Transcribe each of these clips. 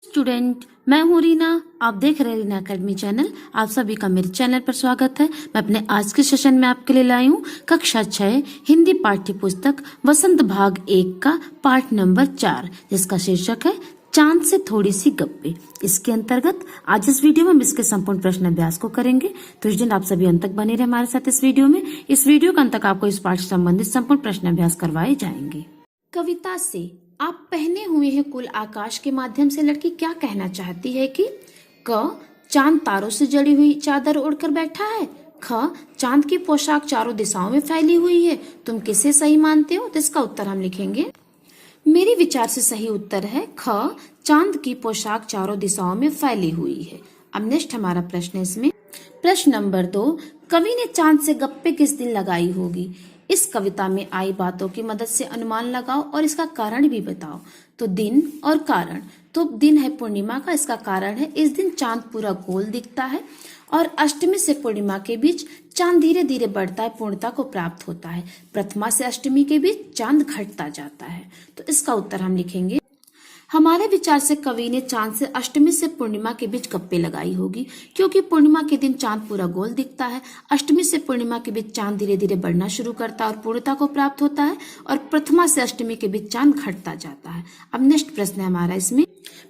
Student, मैं हूँ रीना। आप देख रहे हैं रीना अकेडमी चैनल। आप सभी का मेरे चैनल पर स्वागत है। मैं अपने आज के सेशन में आपके लिए लाई हूँ कक्षा 6 हिंदी पाठ्य पुस्तक वसंत भाग 1 का पाठ नंबर 4, जिसका शीर्षक है चांद से थोड़ी सी गप्पे। इसके अंतर्गत आज इस वीडियो में हम इसके संपूर्ण प्रश्न अभ्यास को करेंगे। तो स्टूडेंट, आप सभी अंत तक बने रहे हमारे साथ इस वीडियो में। इस वीडियो के अंत तक आपको इस पाठ से संबंधित संपूर्ण प्रश्न अभ्यास करवाए जाएंगे। कविता से आप पहने हुए हैं कुल आकाश के माध्यम से लड़की क्या कहना चाहती है कि क चांद तारों से जड़ी हुई चादर ओढ़कर बैठा है। ख चांद की पोशाक चारों दिशाओं में फैली हुई है। तुम किसे सही मानते हो? तो इसका उत्तर हम लिखेंगे। मेरे विचार से सही उत्तर है ख चांद की पोशाक चारों दिशाओं में फैली हुई है। अब नेक्स्ट हमारा प्रश्न है इसमें। प्रश्न नंबर 2, कवि ने चांद से गप्पे किस दिन लगाई होगी? इस कविता में आई बातों की मदद से अनुमान लगाओ और इसका कारण भी बताओ। तो दिन और कारण, तो दिन है पूर्णिमा का, इसका कारण है इस दिन चांद पूरा गोल दिखता है और अष्टमी से पूर्णिमा के बीच चांद धीरे धीरे बढ़ता है, पूर्णता को प्राप्त होता है। प्रथमा से अष्टमी के बीच चांद घटता जाता है। तो इसका उत्तर हम लिखेंगे। हमारे विचार से कवि ने चांद से अष्टमी से पूर्णिमा के बीच गप्पे लगाई होगी, क्योंकि पूर्णिमा के दिन चांद पूरा गोल दिखता है, अष्टमी से पूर्णिमा के बीच चांद धीरे धीरे बढ़ना शुरू करता है और पूर्णता को प्राप्त होता है, और प्रथमा से अष्टमी के बीच चांद घटता जाता है। अब नेक्स्ट प्रश्न है हमारा इसमें।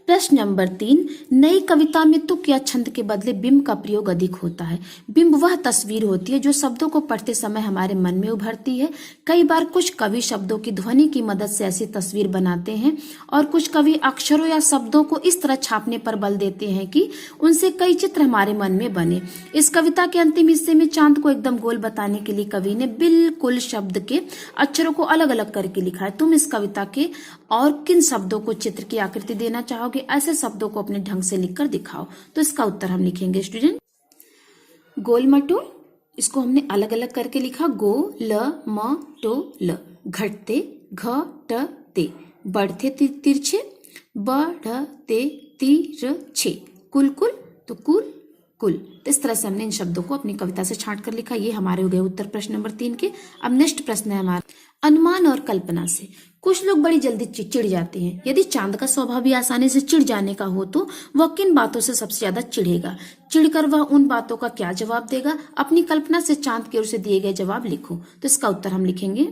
प्रश्न नंबर 3, नई कविता में तुक या छंद के बदले बिंब का प्रयोग अधिक होता है। बिंब वह तस्वीर होती है जो शब्दों को पढ़ते समय हमारे मन में उभरती है। कई बार कुछ कवि शब्दों की ध्वनि की मदद से ऐसी तस्वीर बनाते हैं और कुछ कवि अक्षरों या शब्दों को इस तरह छापने पर बल देते हैं कि उनसे कई चित्र हमारे मन में बने। इस कविता के अंतिम हिस्से में चांद को एकदम गोल बताने के लिए कवि ने बिल्कुल शब्द के अक्षरों को अलग अलग करके लिखा है। तुम इस कविता के और किन शब्दों को चित्र की आकृति देना चाहोगे? ऐसे शब्दों को अपने ढंग से लिखकर दिखाओ। तो इसका उत्तर हम लिखेंगे स्टूडेंट। गोल मटोल, इसको हमने अलग अलग करके लिखा। गो ल म टो ल। घटते घ ट ते। बढ़ते तिरछे बढ़ते तिरछे। कुल कुल, तो कुल कुल। तो इस तरह से हमने इन शब्दों को अपनी कविता से छांट कर लिखा। ये हमारे हो गए उत्तर प्रश्न नंबर 3 के। अब नेक्स्ट प्रश्न है हमारा अनुमान और कल्पना से। कुछ लोग बड़ी जल्दी चिढ़ जाते हैं। यदि चांद का स्वभाव भी आसानी से चिढ़ जाने का हो तो वह किन बातों से सबसे ज्यादा चिढ़ेगा? चिढ़कर वह उन बातों का क्या जवाब देगा? अपनी कल्पना से चांद की ओर से दिए गए जवाब लिखो। तो इसका उत्तर हम लिखेंगे।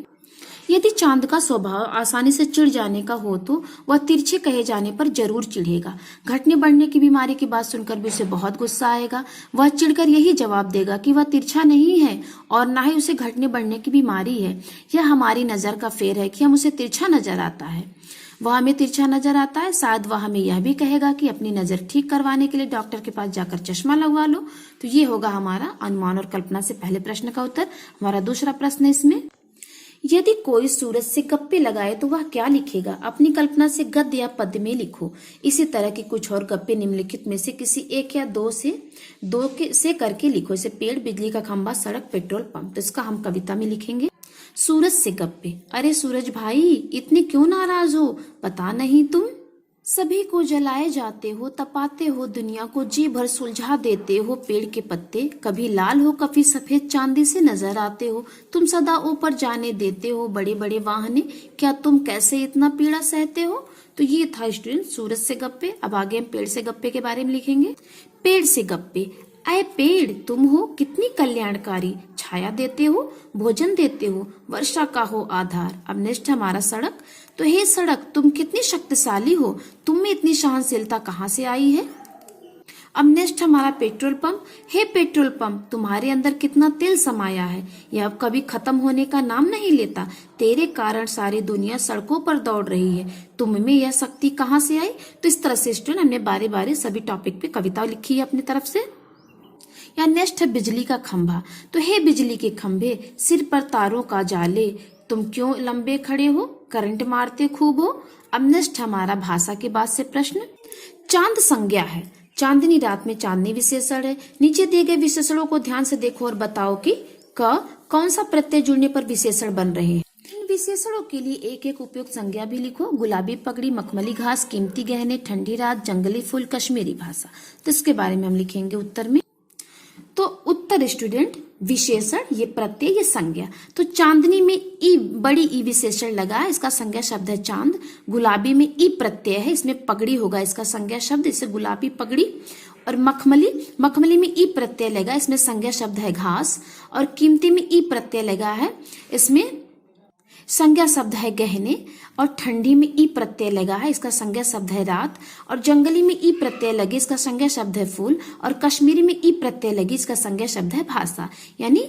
यदि चांद का स्वभाव आसानी से चिढ़ जाने का हो तो वह तिरछे कहे जाने पर जरूर चिढ़ेगा। घटने बढ़ने की बीमारी की बात सुनकर भी उसे बहुत गुस्सा आएगा। वह चिढ़कर यही जवाब देगा कि वह तिरछा नहीं है और ना ही उसे घटने बढ़ने की बीमारी है। यह हमारी नजर का फेर है कि हम उसे तिरछा नजर आता है, वह हमें तिरछा नजर आता है। शायद वह हमें यह भी कहेगा कि अपनी नजर ठीक करवाने के लिए डॉक्टर के पास जाकर चश्मा लगवा लो। तो ये होगा हमारा अनुमान और कल्पना से पहले प्रश्न का उत्तर। हमारा दूसरा प्रश्न है इसमें। यदि कोई सूरज से गप्पे लगाए तो वह क्या लिखेगा? अपनी कल्पना से गद्य या पद्य में लिखो। इसी तरह के कुछ और गप्पे निम्नलिखित में से किसी एक या दो से करके लिखो। इसे पेड़, बिजली का खंभा, सड़क, पेट्रोल पंप। तो इसका हम कविता में लिखेंगे। सूरज से गप्पे। अरे सूरज भाई, इतने क्यों नाराज हो? पता नहीं तुम सभी को जलाए जाते हो, तपाते हो दुनिया को, जी भर सुलझा देते हो पेड़ के पत्ते। कभी लाल हो कभी सफेद चांदी से नजर आते हो, तुम सदा ऊपर जाने देते हो बड़े बड़े वाहने। क्या तुम कैसे इतना पीड़ा सहते हो? तो ये था स्टूडेंट सूरज से गप्पे। अब आगे हम पेड़ से गप्पे के बारे में लिखेंगे। पेड़ से गप्पे। अय पेड़, तुम हो कितनी कल्याणकारी, छाया देते हो, भोजन देते हो, वर्षा का हो आधार। अब नेक्स्ट हमारा सड़क। तो हे सड़क, तुम कितनी शक्तिशाली हो, तुम में इतनी सहनशीलता कहाँ से आई है? अब नेक्स्ट हमारा पेट्रोल पंप। हे पेट्रोल पंप, तुम्हारे अंदर कितना तेल समाया है, यह अब कभी खत्म होने का नाम नहीं लेता। तेरे कारण सारी दुनिया सड़कों पर दौड़ रही है, तुम में यह शक्ति कहाँ से आई? तो इस तरह से स्टूडेंट हमने बारे बारे सभी टॉपिक पे कविता लिखी है अपनी तरफ से। या नेक्स्ट है बिजली का खंभा। तो हे बिजली के खंभे, सिर पर तारों का जाले, तुम क्यों लंबे खड़े हो, करंट मारते खूब हो। अब नेक्स्ट हमारा भाषा के बाद से प्रश्न। चांद संज्ञा है। चांदनी रात में चांदनी विशेषण है। नीचे दिए गए विशेषणों को ध्यान से देखो और बताओ कि कौन सा प्रत्यय जुड़ने पर विशेषण बन रहे हैं। इन विशेषणों के लिए एक एक उपयुक्त संज्ञा भी लिखो। गुलाबी पगड़ी, मखमली घास, कीमती गहने, ठंडी रात, जंगली फूल, कश्मीरी भाषा। तो इसके बारे में हम लिखेंगे उत्तर में। तो उत्तर स्टूडेंट विशेषण, ये प्रत्यय, ये संज्ञा। तो चांदनी में ई, बड़ी ई विशेषण लगा है, इसका संज्ञा शब्द है चांद। गुलाबी में ई प्रत्यय है, इसमें पगड़ी होगा इसका संज्ञा शब्द, इसे गुलाबी पगड़ी। और मखमली, मखमली में ई प्रत्यय लगा, इसमें संज्ञा शब्द है घास। और कीमती में ई प्रत्यय लगा है, इसमें संज्ञा शब्द है गहने। और ठंडी में ई प्रत्यय लगा है, इसका संज्ञा शब्द है रात। और जंगली में ई प्रत्यय लगे, इसका संज्ञा शब्द है फूल। और कश्मीरी में ई प्रत्यय लगी, इसका संज्ञा शब्द है भाषा। यानी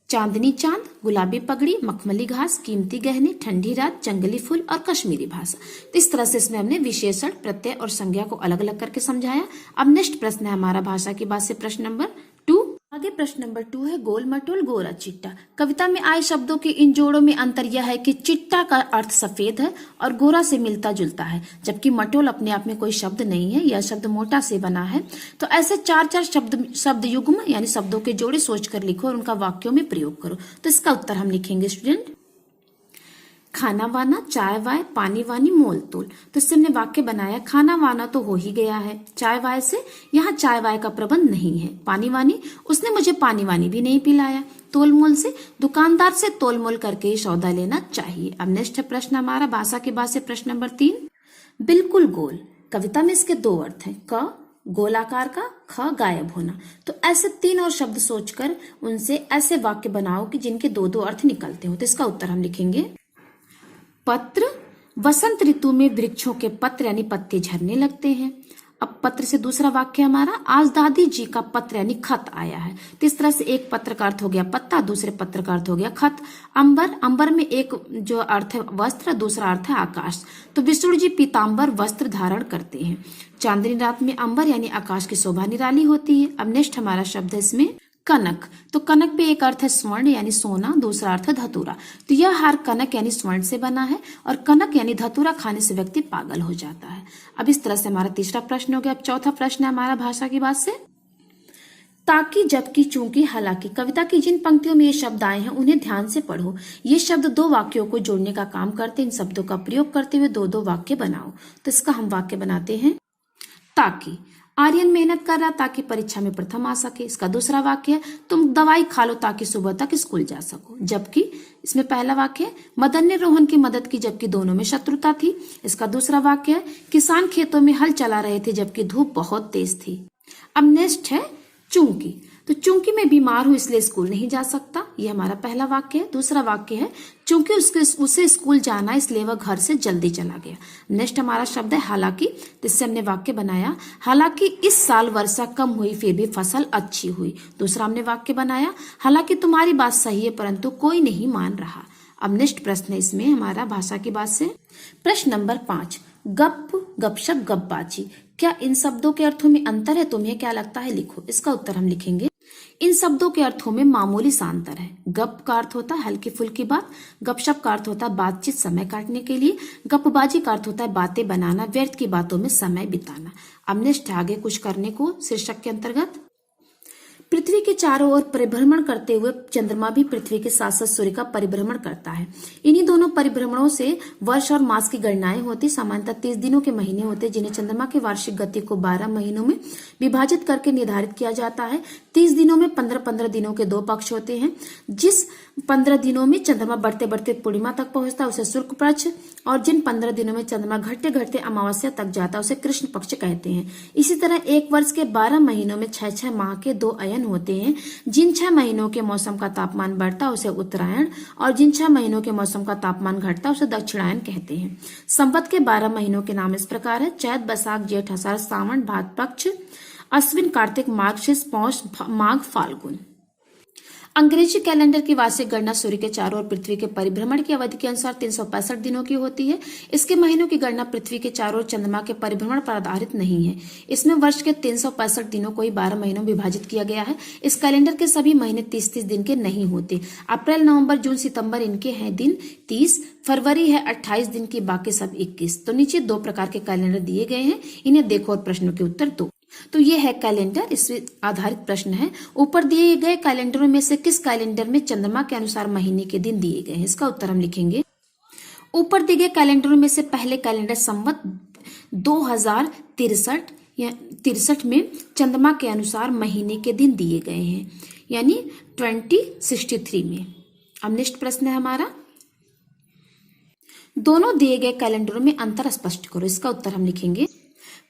चांदनी चांद, गुलाबी पगड़ी, मखमली घास, कीमती गहने, ठंडी रात, जंगली फूल और कश्मीरी भाषा। तो इस तरह से इसमें हमने विशेषण, प्रत्यय और संज्ञा को अलग अलग करके समझाया। अब नेक्स्ट प्रश्न है हमारा भाषा की बात से प्रश्न नंबर 2। आगे प्रश्न नंबर 2 है गोल मटोल गोरा चिट्टा। कविता में आए शब्दों के इन जोड़ों में अंतर यह है कि चिट्टा का अर्थ सफेद है और गोरा से मिलता जुलता है, जबकि मटोल अपने आप में कोई शब्द नहीं है, यह शब्द मोटा से बना है। तो ऐसे चार चार शब्द युग्म यानी शब्दों के जोड़े सोचकर लिखो और उनका वाक्यों में प्रयोग करो। तो इसका उत्तर हम लिखेंगे स्टूडेंट, खाना वाना, चाय वाय, पानी वानी, मोल तोल। तो इससे हमने वाक्य बनाया, खाना वाना तो हो ही गया है, चाय वाय से यहाँ चाय वाय का प्रबंध नहीं है, पानी वानी उसने मुझे पानी वानी भी नहीं पिलाया, तोल मोल से दुकानदार से तोल मोल करके ही सौदा लेना चाहिए। अब नेक्स्ट है प्रश्न हमारा भाषा के बाद से प्रश्न नंबर 3। बिल्कुल गोल। कविता में इसके 2 अर्थ हैं, क गोलाकार का, ख गायब होना। तो ऐसे 3 और शब्द सोचकर उनसे ऐसे वाक्य बनाओ कि जिनके 2-2 अर्थ निकलते हो। तो इसका उत्तर हम लिखेंगे, पत्र, वसंत ऋतु में वृक्षों के पत्र यानी पत्ते झरने लगते हैं। अब पत्र से दूसरा वाक्य हमारा, आज दादी जी का पत्र यानी खत आया है। तो इस तरह से एक पत्र का अर्थ हो गया पत्ता, दूसरे पत्र का अर्थ हो गया खत। अंबर, अंबर में एक जो अर्थ है वस्त्र, दूसरा अर्थ है आकाश। तो विष्णु जी पीताम्बर वस्त्र धारण करते हैं। चांदनी रात में अंबर यानी आकाश की शोभा निराली होती है। अब नेक्स्ट हमारा शब्द है इसमें कनक। तो कनक पे एक अर्थ है स्वर्ण यानी सोना, दूसरा अर्थ है धतूरा। तो यह हार कनक यानी स्वर्ण से बना है और कनक यानी धतूरा खाने से व्यक्ति पागल हो जाता है। अब इस तरह से हमारा तीसरा प्रश्न हो गया। अब चौथा प्रश्न है हमारा भाषा की बात से, ताकि, जबकि, चूंकि, हालांकि। कविता की जिन पंक्तियों में ये शब्द आए हैं उन्हें ध्यान से पढ़ो। ये शब्द 2 वाक्यों को जोड़ने का काम करते, इन शब्दों का प्रयोग करते हुए 2-2 वाक्य बनाओ। तो इसका हम वाक्य बनाते हैं, ताकि आर्यन मेहनत कर रहा ताकि परीक्षा में प्रथम आ सके। इसका दूसरा वाक्य है, तुम दवाई खा लो ताकि सुबह तक स्कूल जा सको। जबकि इसमें पहला वाक्य है, मदन ने रोहन की मदद की जबकि दोनों में शत्रुता थी। इसका दूसरा वाक्य है, किसान खेतों में हल चला रहे थे जबकि धूप बहुत तेज थी। अब नेक्स्ट है चूंकि। तो चूंकि मैं बीमार हूं इसलिए स्कूल नहीं जा सकता, यह हमारा पहला वाक्य है। दूसरा वाक्य है, चूंकि उसे स्कूल जाना इसलिए वह घर से जल्दी चला गया। नेक्स्ट हमारा शब्द है हालांकि। जिससे हमने वाक्य बनाया, हालांकि इस साल वर्षा कम हुई फिर भी फसल अच्छी हुई। दूसरा हमने वाक्य बनाया, हालांकि तुम्हारी बात सही है परंतु कोई नहीं मान रहा। अब नेक्स्ट प्रश्न है इसमें हमारा भाषा की बात से प्रश्न नंबर 5। गप, गपशप, गपबाजी। क्या इन शब्दों के अर्थों में अंतर है? तुम्हें क्या लगता है? लिखो। इसका उत्तर हम लिखेंगे, इन शब्दों के अर्थों में मामूली सा अंतर है। गप का अर्थ होता है हल्की फुल्की बात, गपशप का अर्थ होता है बातचीत समय काटने के लिए, गपबाजी का अर्थ होता है बातें बनाना, व्यर्थ की बातों में समय बिताना। अब नेक्स्ट आगे कुछ करने को शीर्षक के अंतर्गत, पृथ्वी के चारों ओर परिभ्रमण करते हुए चंद्रमा भी पृथ्वी के साथ साथ सूर्य का परिभ्रमण करता है। इन्हीं दोनों परिभ्रमणों से वर्ष और मास की गणनाएं होती। सामान्यतः 30 दिनों के महीने होते जिन्हें चंद्रमा की वार्षिक गति को 12 महीनों में विभाजित करके निर्धारित किया जाता है। 30 दिनों में 15-15 दिनों के 2 पक्ष होते हैं। जिस 15 दिनों में चंद्रमा बढ़ते बढ़ते पूर्णिमा तक पहुंचता है उसे शुक्ल पक्ष, और जिन 15 दिनों में चंद्रमा घटते घटते अमावस्या तक जाता है उसे कृष्ण पक्ष कहते हैं। इसी तरह एक वर्ष के 12 महीनों में 6-6 माह के 2 अयन होते हैं। जिन 6 महीनों के मौसम का तापमान बढ़ता है उसे उत्तरायण, और जिन 6 महीनों के मौसम का तापमान घटता है उसे दक्षिणायन कहते हैं। संवत के 12 महीनों के नाम इस प्रकार है, चैत, बैसाख, जेठ, आषाढ़, सावन, भाद्र पक्ष, अश्विन, कार्तिक, मार्गशीर्ष, पौष, माघ, फाल्गुन। अंग्रेजी कैलेंडर की वार्षिक गणना सूर्य के चारों ओर पृथ्वी के परिभ्रमण की अवधि के अनुसार 365 दिनों की होती है। इसके महीनों की गणना पृथ्वी के चारों ओर चंद्रमा के परिभ्रमण पर आधारित नहीं है। इसमें वर्ष के 365 दिनों को ही 12 महीनों में विभाजित किया गया है। इस कैलेंडर के सभी महीने 30-30 दिन के नहीं होते। अप्रैल, नवंबर, जून, सितंबर इनके हैं दिन 30, फरवरी है 28 दिन की, बाकी सब 21। तो नीचे 2 प्रकार के कैलेंडर दिए गए हैं, इन्हें देखो और प्रश्नों के उत्तर दो। तो ये है कैलेंडर, इस आधारित प्रश्न है। ऊपर दिए गए कैलेंडरों में से किस कैलेंडर में चंद्रमा के अनुसार महीने के दिन दिए गए हैं? इसका उत्तर हम लिखेंगे, ऊपर दिए गए कैलेंडरों में से पहले कैलेंडर संवत 2063 या 63 में चंद्रमा के अनुसार महीने के दिन दिए गए हैं, यानी 2063 में। अब नेक्स्ट प्रश्न है हमारा, दोनों दिए गए कैलेंडरों में अंतर स्पष्ट करो। इसका उत्तर हम लिखेंगे,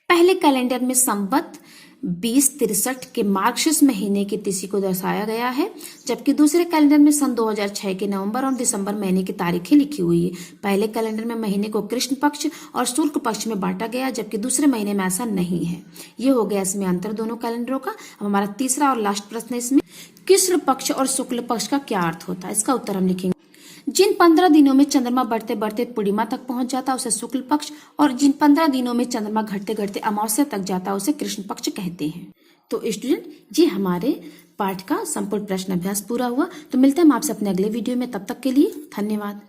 पहले कैलेंडर में संवत 2063 के मार्गशीर्ष महीने की तिथि को दर्शाया गया है, जबकि दूसरे कैलेंडर में सन 2006 के नवंबर और दिसंबर महीने की तारीखें लिखी हुई है। पहले कैलेंडर में महीने को कृष्ण पक्ष और शुक्ल पक्ष में बांटा गया, जबकि दूसरे महीने में ऐसा नहीं है। ये हो गया इसमें अंतर दोनों कैलेंडरों का। अब हमारा तीसरा और लास्ट प्रश्न है इसमें, कृष्ण पक्ष और शुक्ल पक्ष का क्या अर्थ होता है। इसका उत्तर हम लिखेंगे, जिन 15 दिनों में चंद्रमा बढ़ते बढ़ते पूर्णिमा तक पहुंच जाता है उसे शुक्ल पक्ष, और जिन 15 दिनों में चंद्रमा घटते घटते अमावस्या तक जाता है उसे कृष्ण पक्ष कहते हैं। तो स्टूडेंट, ये हमारे पाठ का संपूर्ण प्रश्न अभ्यास पूरा हुआ। तो मिलते हैं हम आपसे अपने अगले वीडियो में, तब तक के लिए धन्यवाद।